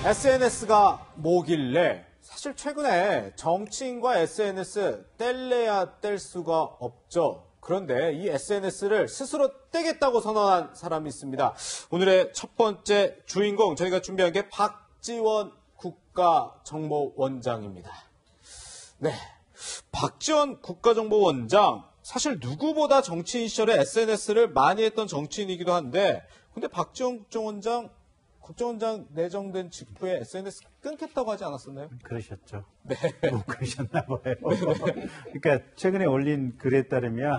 SNS가 뭐길래 사실 최근에 정치인과 SNS 뗄래야 뗄 수가 없죠. 그런데 이 SNS를 스스로 떼겠다고 선언한 사람이 있습니다. 오늘의 첫 번째 주인공 저희가 준비한 게 박지원 국가정보원장입니다. 네, 박지원 국가정보원장 사실 누구보다 정치인 시절에 SNS를 많이 했던 정치인이기도 한데 근데 박지원 국정원장 내정된 직후에 SNS 끊겠다고 하지 않았었나요? 그러셨죠. 네. 뭐 그러셨나 봐요. 그러니까 최근에 올린 글에 따르면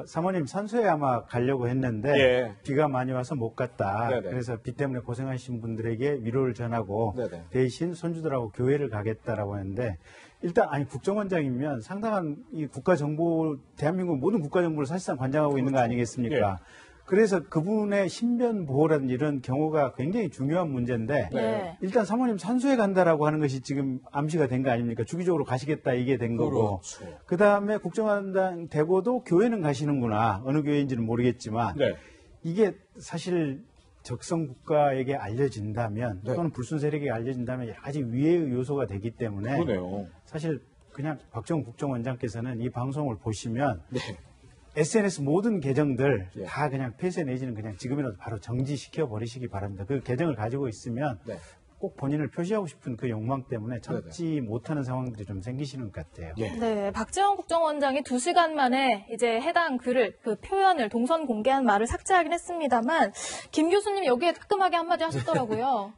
사모님 산소에 아마 가려고 했는데 비가 많이 와서 못 갔다. 네네. 그래서 비 때문에 고생하신 분들에게 위로를 전하고 네네. 대신 손주들하고 교회를 가겠다라고 했는데 일단 아니 국정원장이면 상당한 이 국가정보 대한민국 모든 국가정보를 사실상 관장하고 있는 거 아니겠습니까? 그래서 그분의 신변 보호라든지 이런 경우가 굉장히 중요한 문제인데 일단 사모님 산소에 간다라고 하는 것이 지금 암시가 된 거 아닙니까? 주기적으로 가시겠다 이게 된 거고 그렇죠. 그다음에 국정원장 되고도 교회는 가시는구나. 어느 교회인지는 모르겠지만 이게 사실 적성 국가에게 알려진다면 또는 불순 세력에게 알려진다면 여러 가지 위해의 요소가 되기 때문에 그러네요. 사실 그냥 박지원 국정원장께서는 이 방송을 보시면 SNS 모든 계정들 다 그냥 폐쇄 내지는 그냥 지금이라도 바로 정지시켜 버리시기 바랍니다. 그 계정을 가지고 있으면 꼭 본인을 표시하고 싶은 그 욕망 때문에 참지 못하는 상황들이 좀 생기시는 것 같아요. 네, 박지원 국정원장이 2시간 만에 이제 해당 글을 그 표현을 동선 공개한 말을 삭제하긴 했습니다만 김 교수님 여기에 따끔하게 한마디 하셨더라고요.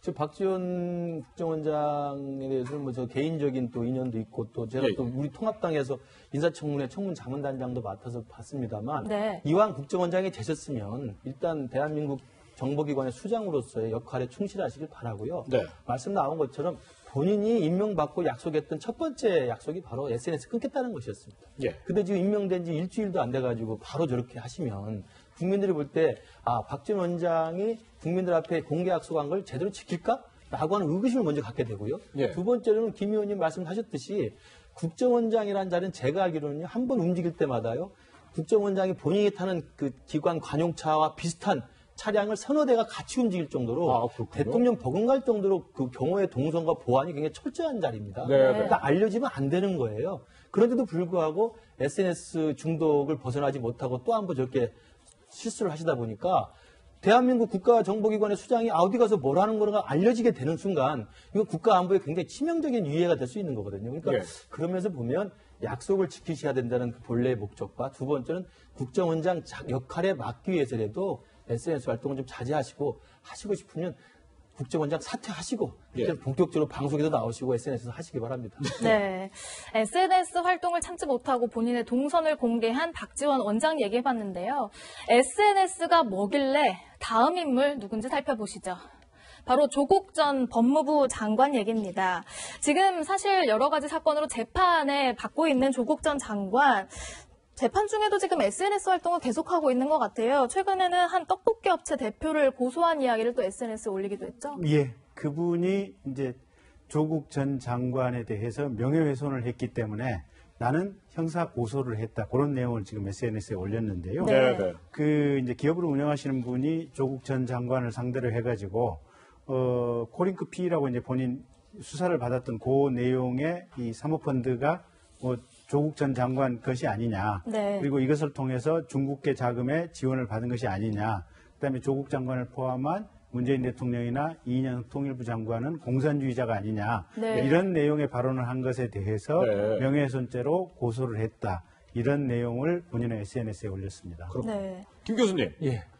저 박지원 국정원장에 대해서는 뭐 저 개인적인 또 인연도 있고 또 제가 또 우리 통합당에서 인사청문회 청문자문단장도 맡아서 봤습니다만 이왕 국정원장이 되셨으면 일단 대한민국 정보기관의 수장으로서의 역할에 충실하시길 바라고요. 말씀 나온 것처럼 본인이 임명받고 약속했던 첫 번째 약속이 바로 SNS 끊겠다는 것이었습니다. 근데 지금 임명된 지 일주일도 안 돼가지고 바로 저렇게 하시면 국민들이 볼 때 박지원 원장이 국민들 앞에 공개 약속한 걸 제대로 지킬까? 라고 하는 의구심을 먼저 갖게 되고요. 두 번째로는 김 의원님 말씀하셨듯이 국정원장이라는 자리는 제가 알기로는요. 한 번 움직일 때마다요. 국정원장이 본인이 타는 그 기관 관용차와 비슷한 차량을 서너 대가 같이 움직일 정도로 대통령 버금갈 정도로 그 경호의 동선과 보안이 굉장히 철저한 자리입니다. 그러니까 알려지면 안 되는 거예요. 그런데도 불구하고 SNS 중독을 벗어나지 못하고 또 한 번 저렇게 실수를 하시다 보니까 대한민국 국가정보기관의 수장이 어디 가서 뭘 하는 거가 알려지게 되는 순간 이건 국가안보에 굉장히 치명적인 위해가 될 수 있는 거거든요. 그러니까 그러면서 보면 약속을 지키셔야 된다는 그 본래의 목적과 두 번째는 국정원장 역할에 맞기 위해서라도 SNS 활동을 좀 자제하시고 하시고 싶으면 국정원장 사퇴하시고 본격적으로 방송에도 나오시고 SNS에서 하시기 바랍니다. SNS 활동을 참지 못하고 본인의 동선을 공개한 박지원 원장 얘기해봤는데요. SNS가 뭐길래 다음 인물 누군지 살펴보시죠. 바로 조국 전 법무부 장관 얘기입니다. 지금 사실 여러 가지 사건으로 재판에 받고 있는 조국 전 장관 재판 중에도 지금 SNS 활동을 계속하고 있는 것 같아요. 최근에는 한 떡볶이 업체 대표를 고소한 이야기를 또 SNS에 올리기도 했죠. 그분이 이제 조국 전 장관에 대해서 명예훼손을 했기 때문에 나는 형사 고소를 했다. 그런 내용을 지금 SNS에 올렸는데요. 그 이제 기업을 운영하시는 분이 조국 전 장관을 상대로 해가지고 코링크 P라고 이제 본인 수사를 받았던 그 내용의 이 사모펀드가 조국 전 장관 것이 아니냐. 그리고 이것을 통해서 중국계 자금에 지원을 받은 것이 아니냐. 그다음에 조국 장관을 포함한 문재인 대통령이나 이인영 통일부 장관은 공산주의자가 아니냐. 이런 내용의 발언을 한 것에 대해서 명예훼손죄로 고소를 했다. 이런 내용을 본인의 SNS에 올렸습니다. 김 교수님.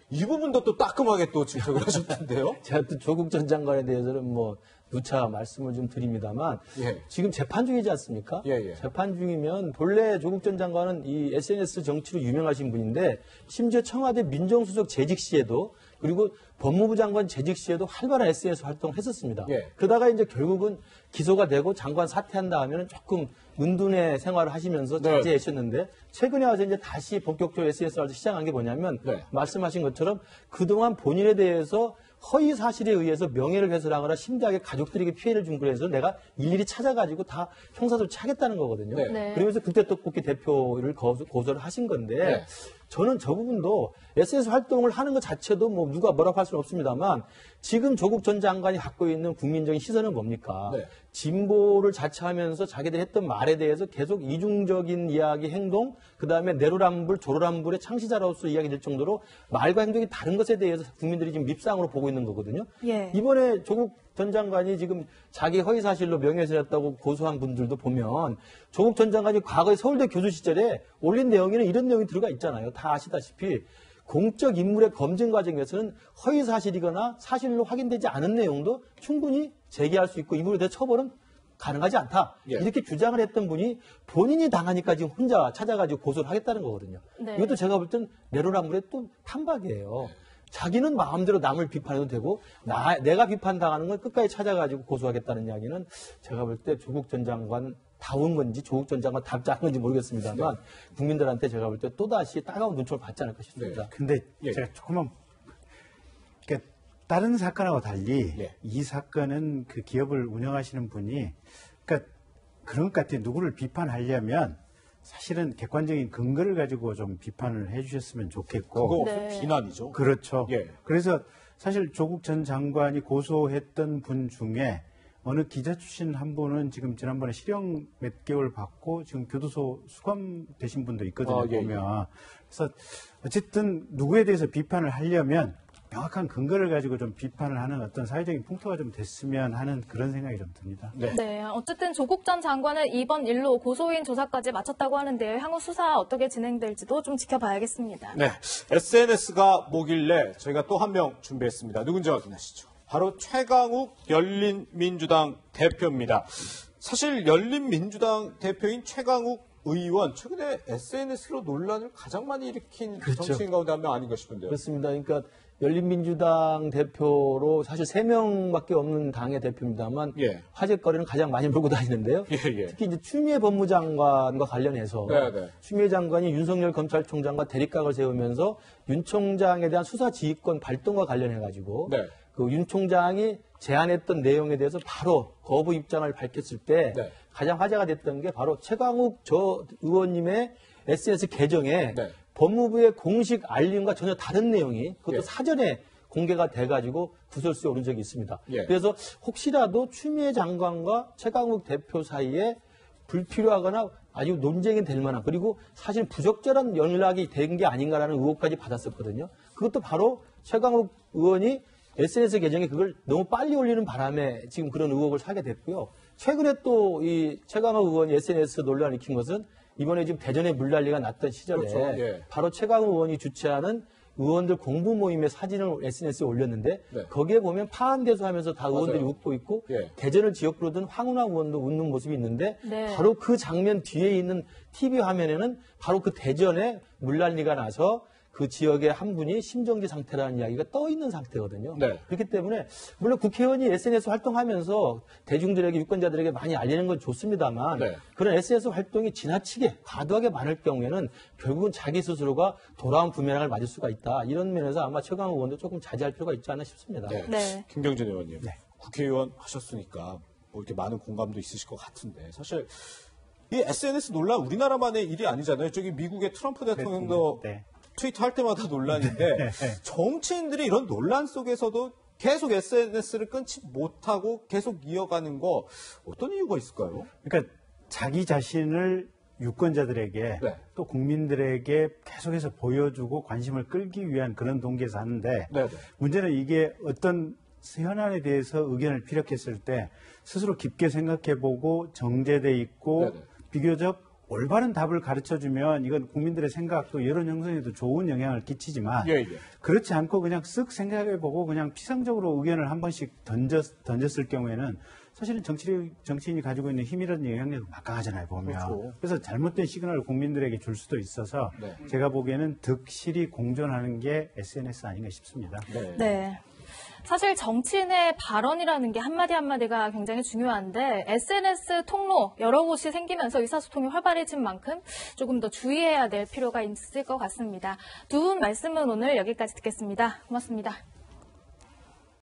이 부분도 또 따끔하게 또 지적을 하셨던데요? 제가 또 조국 전 장관에 대해서는 뭐 누차 말씀을 좀 드립니다만 지금 재판 중이지 않습니까? 재판 중이면 본래 조국 전 장관은 이 SNS 정치로 유명하신 분인데 심지어 청와대 민정수석 재직 시에도 그리고 법무부 장관 재직 시에도 활발한 SNS 활동을 했었습니다. 그러다가 이제 결국은 기소가 되고 장관 사퇴한다 하면 조금 은둔의 생활을 하시면서 자제하셨는데 최근에 와서 이제 다시 본격적으로 SNS를 시작한 게 뭐냐면 말씀하신 것처럼 그동안 본인에 대해서 허위 사실에 의해서 명예를 훼손하거나 심지어 가족들에게 피해를 준 거에서 내가 일일이 찾아가지고 다 형사소를 차겠다는 거거든요. 그러면서 그때 떡볶이 대표를 고소를 하신 건데 저는 저 부분도 SNS 활동을 하는 것 자체도 뭐 누가 뭐라고 할 수는 없습니다만 지금 조국 전 장관이 갖고 있는 국민적인 시선은 뭡니까? 네. 진보를 자처하면서 자기들이 했던 말에 대해서 계속 이중적인 이야기, 행동, 그다음에 내로남불, 조로남불의 창시자로서 이야기될 정도로 말과 행동이 다른 것에 대해서 국민들이 지금 밉상으로 보고 있는 거거든요. 예. 이번에 조국 전 장관이 지금 자기 허위사실로 명예훼손했다고 고소한 분들도 보면 조국 전 장관이 과거에 서울대 교수 시절에 올린 내용에는 이런 내용이 들어가 있잖아요. 다 아시다시피 공적 인물의 검증 과정에서는 허위사실이거나 사실로 확인되지 않은 내용도 충분히 제기할 수 있고 이 부분에 대해 처벌은 가능하지 않다. 예. 이렇게 주장을 했던 분이 본인이 당하니까 지금 혼자 찾아가지고 고소를 하겠다는 거거든요. 네. 이것도 제가 볼 땐 내로남불의 또 탄박이에요. 자기는 마음대로 남을 비판해도 되고 내가 비판당하는 건 끝까지 찾아가지고 고소하겠다는 이야기는 제가 볼 때 조국 전 장관 다운 건지 조국 전 장관 답지 않은 건지 모르겠습니다만 국민들한테 제가 볼 때 또다시 따가운 눈초를 받지 않을까 싶습니다. 근데 제가 조금만 그러니까 다른 사건하고 달리 예. 이 사건은 그 기업을 운영하시는 분이 그러니까 그런 것 같아요. 누구를 비판하려면 사실은 객관적인 근거를 가지고 좀 비판을 해주셨으면 좋겠고. 그거 네. 비난이죠. 그렇죠. 예. 그래서 사실 조국 전 장관이 고소했던 분 중에 어느 기자 출신 한 분은 지금 지난번에 실형 몇 개월 받고 지금 교도소 수감되신 분도 있거든요. 예, 보면. 그래서 어쨌든 누구에 대해서 비판을 하려면 명확한 근거를 가지고 좀 비판을 하는 어떤 사회적인 풍토가 좀 됐으면 하는 그런 생각이 좀 듭니다. 네. 네, 어쨌든 조국 전 장관은 이번 일로 고소인 조사까지 마쳤다고 하는데요. 향후 수사 어떻게 진행될지도 좀 지켜봐야겠습니다. 네. SNS가 뭐길래 저희가 또 한 명 준비했습니다. 누군지 확인하시죠. 바로 최강욱 열린민주당 대표입니다. 사실 열린민주당 대표인 최강욱 의원, 최근에 SNS로 논란을 가장 많이 일으킨 그렇죠. 정치인 가운데 한 명 아닌가 싶은데요. 그렇습니다. 그러니까 열린민주당 대표로 사실 3명밖에 없는 당의 대표입니다만 예. 화제거리는 가장 많이 몰고 다니는데요. 예, 예. 특히 이제 추미애 법무장관과 관련해서 네. 추미애 장관이 윤석열 검찰총장과 대립각을 세우면서 윤 총장에 대한 수사 지휘권 발동과 관련해 가지고 네. 그 윤 총장이 제안했던 내용에 대해서 바로 거부 입장을 밝혔을 때 네. 가장 화제가 됐던 게 바로 최강욱 의원님의 SNS 계정에 네. 법무부의 공식 알림과 전혀 다른 내용이 그것도 예. 사전에 공개가 돼가지고 구설수에 오른 적이 있습니다. 예. 그래서 혹시라도 추미애 장관과 최강욱 대표 사이에 불필요하거나 아주 논쟁이 될 만한 그리고 사실 부적절한 연락이 된 게 아닌가라는 의혹까지 받았었거든요. 그것도 바로 최강욱 의원이 SNS 계정에 그걸 너무 빨리 올리는 바람에 지금 그런 의혹을 사게 됐고요. 최근에 또 이 최강욱 의원이 SNS 논란을 일으킨 것은 이번에 지금 대전에 물난리가 났던 시절에 그렇죠. 예. 바로 최강욱 의원이 주최하는 의원들 공부 모임의 사진을 SNS에 올렸는데 네. 거기에 보면 파한대소하면서 다 의원들이 맞아요. 웃고 있고 예. 대전을 지역구로 둔 황운하 의원도 웃는 모습이 있는데 네. 바로 그 장면 뒤에 있는 TV 화면에는 바로 그 대전에 물난리가 나서 그 지역의 한 분이 심정지 상태라는 이야기가 떠 있는 상태거든요. 네. 그렇기 때문에 물론 국회의원이 SNS 활동하면서 대중들에게 유권자들에게 많이 알리는 건 좋습니다만 네. 그런 SNS 활동이 지나치게 과도하게 많을 경우에는 결국은 자기 스스로가 돌아온 부메랑을 맞을 수가 있다. 이런 면에서 아마 최강욱 의원도 조금 자제할 필요가 있지 않나 싶습니다. 네. 네. 김경진 의원님, 국회의원 하셨으니까 뭐 이렇게 많은 공감도 있으실 것 같은데 사실 이 SNS 논란 우리나라만의 일이 아니잖아요. 저기 미국의 트럼프 대통령도 네. 트위터 할 때마다 논란인데 정치인들이 이런 논란 속에서도 계속 SNS를 끊지 못하고 계속 이어가는 거 어떤 이유가 있을까요? 그러니까 자기 자신을 유권자들에게 네. 또 국민들에게 계속해서 보여주고 관심을 끌기 위한 그런 동기에서 하는데 네. 문제는 이게 어떤 현안에 대해서 의견을 피력했을 때 스스로 깊게 생각해보고 정제돼 있고 네네. 비교적 올바른 답을 가르쳐주면 이건 국민들의 생각 또 여론 형성에도 좋은 영향을 끼치지만 예. 그렇지 않고 그냥 쓱 생각해보고 그냥 피상적으로 의견을 한 번씩 던졌을 경우에는 사실은 정치인이 가지고 있는 힘이라든 영향력이 막강하잖아요, 보면. 그렇죠. 그래서 잘못된 시그널을 국민들에게 줄 수도 있어서 네. 제가 보기에는 득실이 공존하는 게 SNS 아닌가 싶습니다. 네. 사실 정치인의 발언이라는 게 한마디 한마디가 굉장히 중요한데 SNS 통로 여러 곳이 생기면서 의사소통이 활발해진 만큼 조금 더 주의해야 될 필요가 있을 것 같습니다. 두 분 말씀은 오늘 여기까지 듣겠습니다. 고맙습니다.